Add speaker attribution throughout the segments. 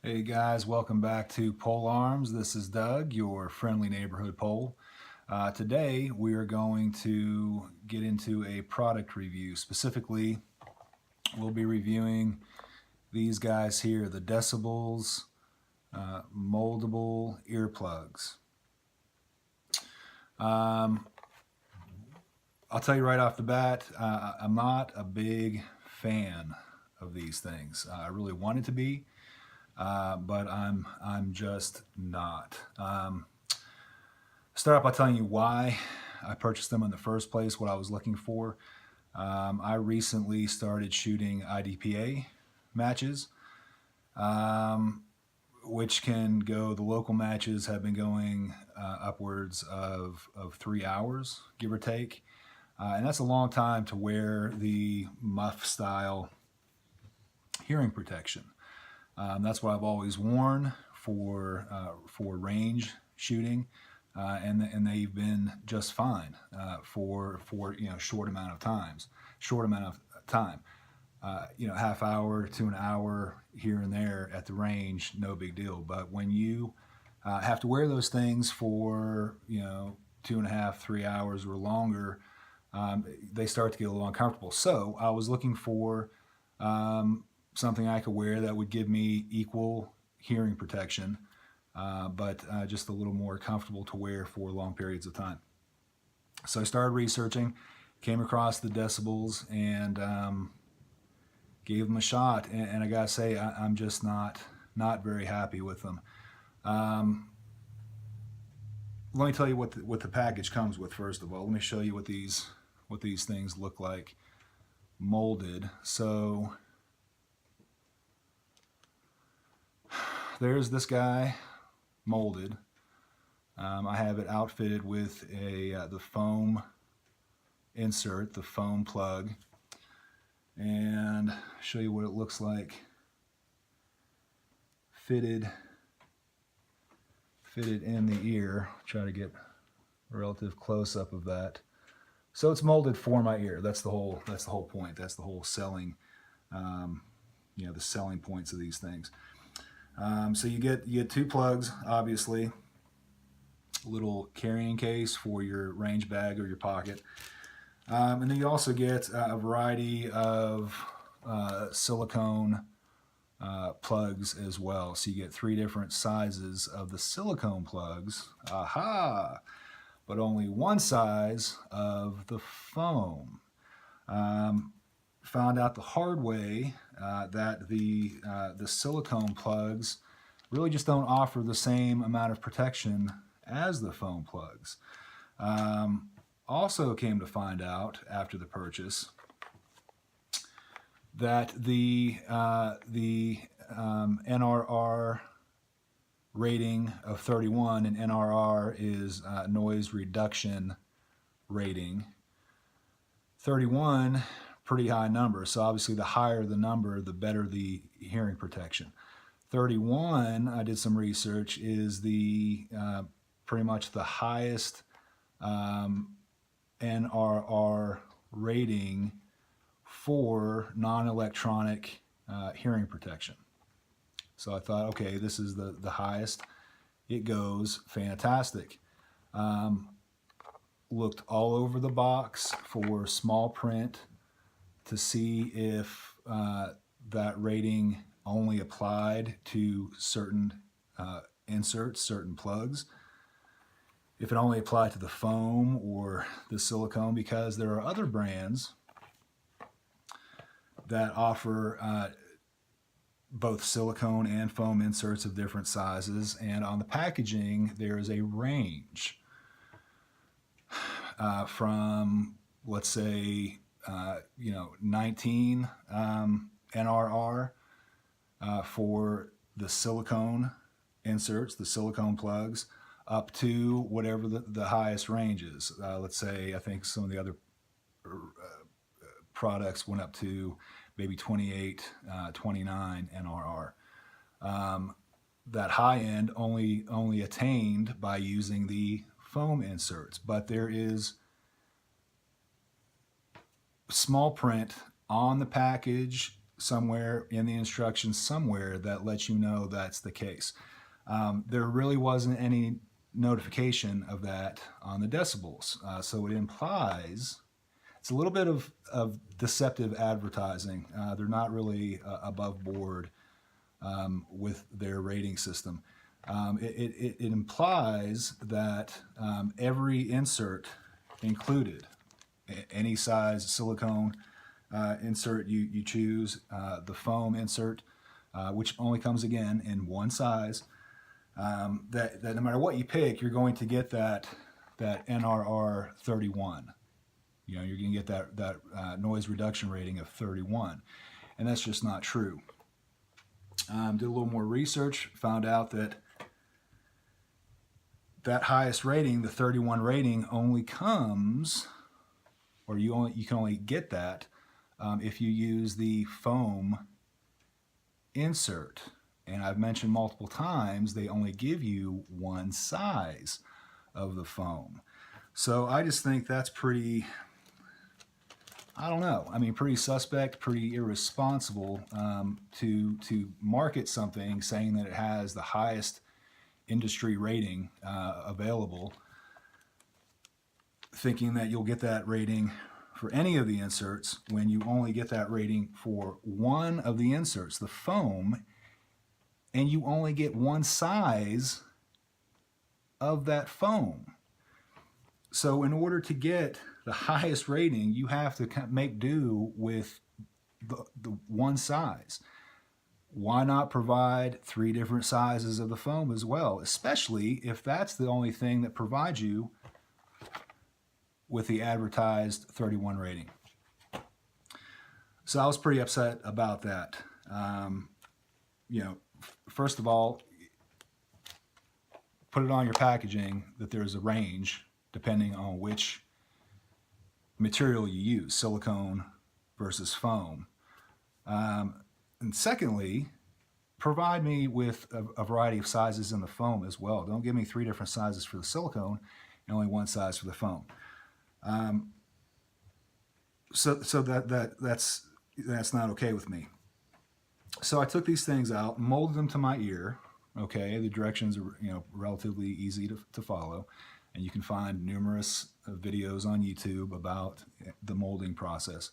Speaker 1: Hey guys, welcome back to PoleArms. This is Doug, your friendly neighborhood pole. Today we are going to get into a product review. Specifically, we'll be reviewing these guys here, the Decibullz moldable earplugs. I'll tell you right off the bat, I'm not a big fan of these things. I really wanted to be. But I'm just not. Start off by telling you why I purchased them in the first place, what I was looking for. I recently started shooting IDPA matches, which can go, the local matches have been going upwards of 3 hours, give or take. And that's a long time to wear the muff style hearing protection. That's what I've always worn for range shooting, and they've been just fine for short amount of time. Half hour to an hour here and there at the range, no big deal. But when you have to wear those things for 2.5, 3 hours or longer, they start to get a little uncomfortable. So I was looking for something I could wear that would give me equal hearing protection, but just a little more comfortable to wear for long periods of time. So I started researching, came across the Decibullz, and gave them a shot. And I gotta say, I'm just not very happy with them. Let me tell you what the package comes with first of all. Let me show you what these things look like molded. So there's this guy molded. I have it outfitted with the foam insert, the foam plug, and show you what it looks like fitted in the ear. Try to get a relative close-up of that. So it's molded for my ear. That's the whole point. That's the whole selling, the selling points of these things. So you get two plugs, obviously, a little carrying case for your range bag or your pocket, and then you also get a variety of silicone plugs as well. So you get 3 different sizes of the silicone plugs, but only one size of the foam. Found out the hard way that the silicone plugs really just don't offer the same amount of protection as the foam plugs. Also came to find out after the purchase that the NRR rating of 31, and NRR is noise reduction rating. 31, pretty high number, so obviously the higher the number, the better the hearing protection. 31, I did some research, is the pretty much the highest NRR rating for non-electronic hearing protection. So I thought, okay, this is the highest it goes, fantastic. Looked all over the box for small print to see if that rating only applied to certain inserts, certain plugs, if it only applied to the foam or the silicone, because there are other brands that offer both silicone and foam inserts of different sizes, and on the packaging there is a range from, let's say, 19 NRR for the silicone inserts, the silicone plugs, up to whatever the highest range is. Let's say, I think some of the other products went up to maybe 28, 29 NRR. That high end only attained by using the foam inserts, but there is small print on the package somewhere in the instructions somewhere that lets you know that's the case. There really wasn't any notification of that on the Decibullz. So it implies it's a little bit of deceptive advertising. They're not really above board with their rating system. It implies that every insert included, any size silicone insert you choose, the foam insert, which only comes again in one size, that no matter what you pick, you're going to get that NRR 31. You know, you're going to get that noise reduction rating of 31, and that's just not true. Did a little more research, found out that highest rating, the 31 rating, only comes, or you can only get that if you use the foam insert. And I've mentioned multiple times, they only give you one size of the foam. So I just think that's pretty, I don't know, I mean, pretty suspect, pretty irresponsible to market something saying that it has the highest industry rating available, thinking that you'll get that rating for any of the inserts when you only get that rating for one of the inserts, the foam, and you only get one size of that foam. So in order to get the highest rating, you have to make do with the one size. Why not provide 3 different sizes of the foam as well, especially if that's the only thing that provides you with the advertised 31 rating? So I was pretty upset about that. You know, first of all, put it on your packaging that there's a range depending on which material you use, silicone versus foam. And secondly, provide me with a variety of sizes in the foam as well. Don't give me 3 different sizes for the silicone and only one size for the foam. So that's not okay with me. So I took these things out, molded them to my ear. Okay, the directions are, you know, relatively easy to follow, and you can find numerous videos on YouTube about the molding process.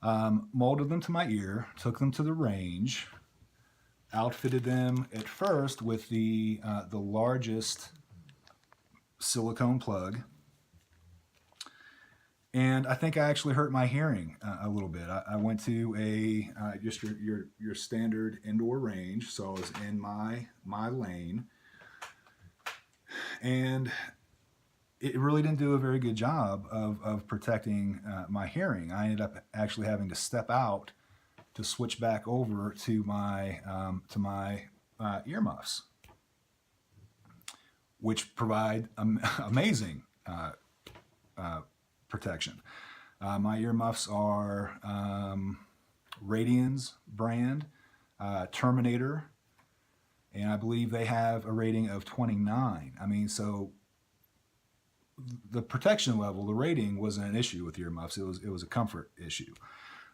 Speaker 1: Molded them to my ear, took them to the range, outfitted them at first with the largest silicone plug, and I think I actually hurt my hearing a little bit. I went to just your standard indoor range, so I was in my lane, and it really didn't do a very good job of protecting my hearing. I ended up actually having to step out to switch back over to my earmuffs, which provide amazing protection. My earmuffs are Radian's brand, Terminator, and I believe they have a rating of 29. I mean, so the protection level, the rating wasn't an issue with earmuffs. It was a comfort issue.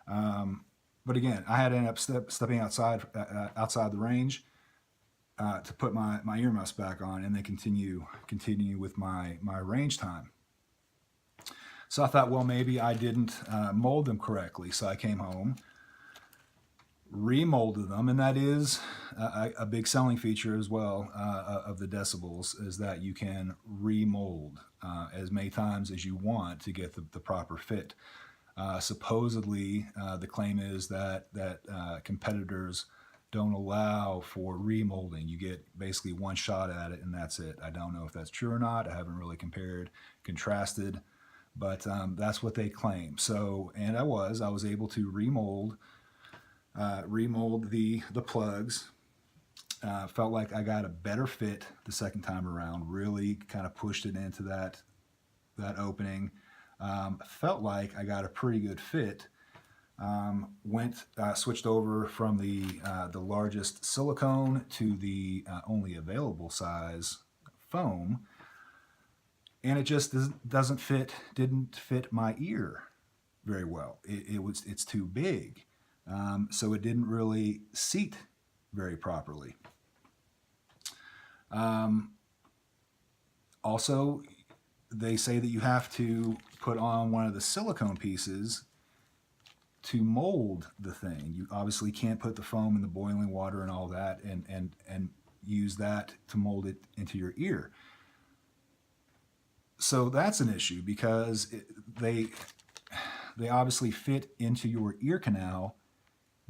Speaker 1: But again, I had to end up stepping outside the range to put my earmuffs back on, and then continue with my range time. So I thought, well, maybe I didn't mold them correctly. So I came home, remolded them, and that is a big selling feature as well of the Decibullz, is that you can remold as many times as you want to get the proper fit. Supposedly, the claim is that competitors don't allow for remolding. You get basically one shot at it, and that's it. I don't know if that's true or not. I haven't really contrasted, but that's what they claim. So, and I was able to remold the plugs. Felt like I got a better fit the second time around. Really kind of pushed it into that opening. Felt like I got a pretty good fit. Switched over from the largest silicone to the only available size foam, and it just didn't fit my ear very well. It's too big. So it didn't really seat very properly. Also, they say that you have to put on one of the silicone pieces to mold the thing. You obviously can't put the foam in the boiling water and all that and use that to mold it into your ear. So that's an issue because they obviously fit into your ear canal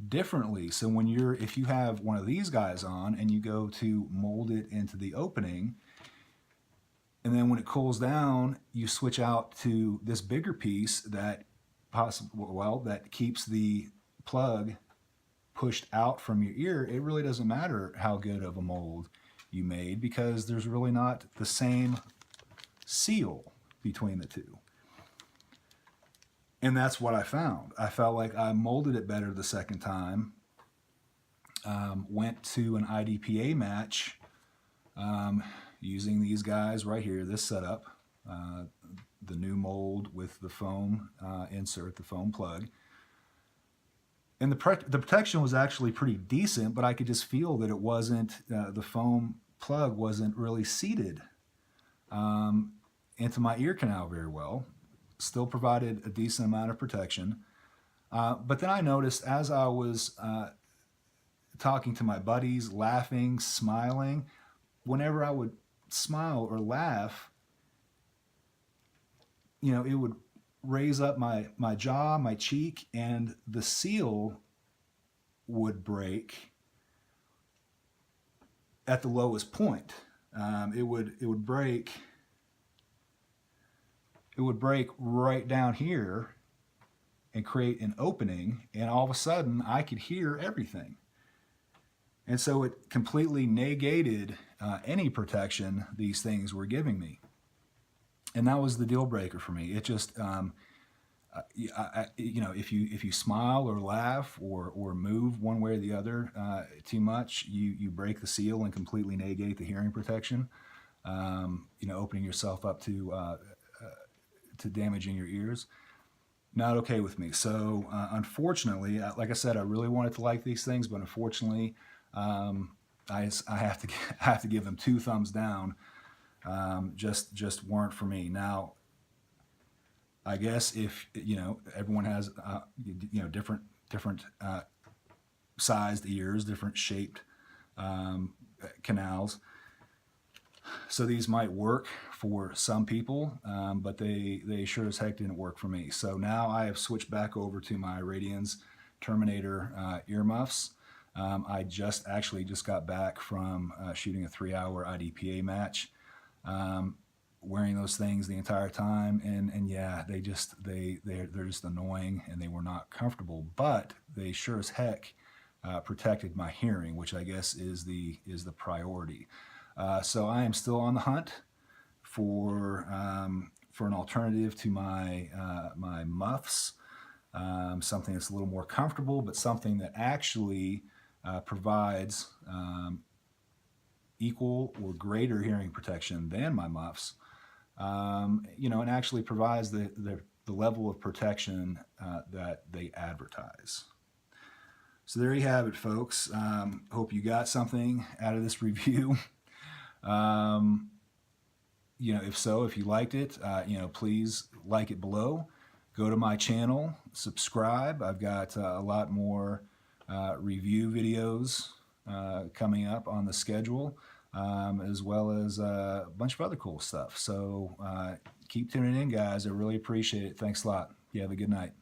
Speaker 1: differently. So when if you have one of these guys on and you go to mold it into the opening, and then when it cools down, you switch out to this bigger piece that that keeps the plug pushed out from your ear, it really doesn't matter how good of a mold you made because there's really not the same seal between the two. And that's what I found. I felt like I molded it better the second time. Went to an IDPA match using these guys right here, this setup, the new mold with the foam insert, the foam plug. And the protection was actually pretty decent, but I could just feel that it wasn't, the foam plug wasn't really seated into my ear canal very well. Still provided a decent amount of protection. But then I noticed as I was talking to my buddies, laughing, smiling, whenever I would smile or laugh, you know, it would raise up my jaw, my cheek, and the seal would break at the lowest point. It would break right down here and create an opening, and all of a sudden I could hear everything. And so it completely negated any protection these things were giving me. And that was the deal breaker for me. It just, you know, if you smile or laugh or move one way or the other too much, you break the seal and completely negate the hearing protection. You know, opening yourself up to damaging your ears. Not okay with me. So unfortunately, like I said, I really wanted to like these things, but unfortunately, I have to give them 2 thumbs down. Just weren't for me. Now, I guess if you know everyone has you know different sized ears, different shaped canals. So these might work for some people, but they sure as heck didn't work for me. So now I have switched back over to my Radians Terminator earmuffs. I just got back from shooting a 3-hour IDPA match, wearing those things the entire time, and yeah, they're just annoying and they were not comfortable, but they sure as heck protected my hearing, which I guess is the priority. So I am still on the hunt for an alternative to my my muffs, something that's a little more comfortable, but something that actually provides equal or greater hearing protection than my muffs, you know, and actually provides the level of protection that they advertise. So there you have it, folks. Hope you got something out of this review. You know, if so, if you liked it, you know, please like it below. Go to my channel, subscribe. I've got a lot more review videos coming up on the schedule, as well as a bunch of other cool stuff. So keep tuning in, guys. I really appreciate it. Thanks a lot. You have a good night.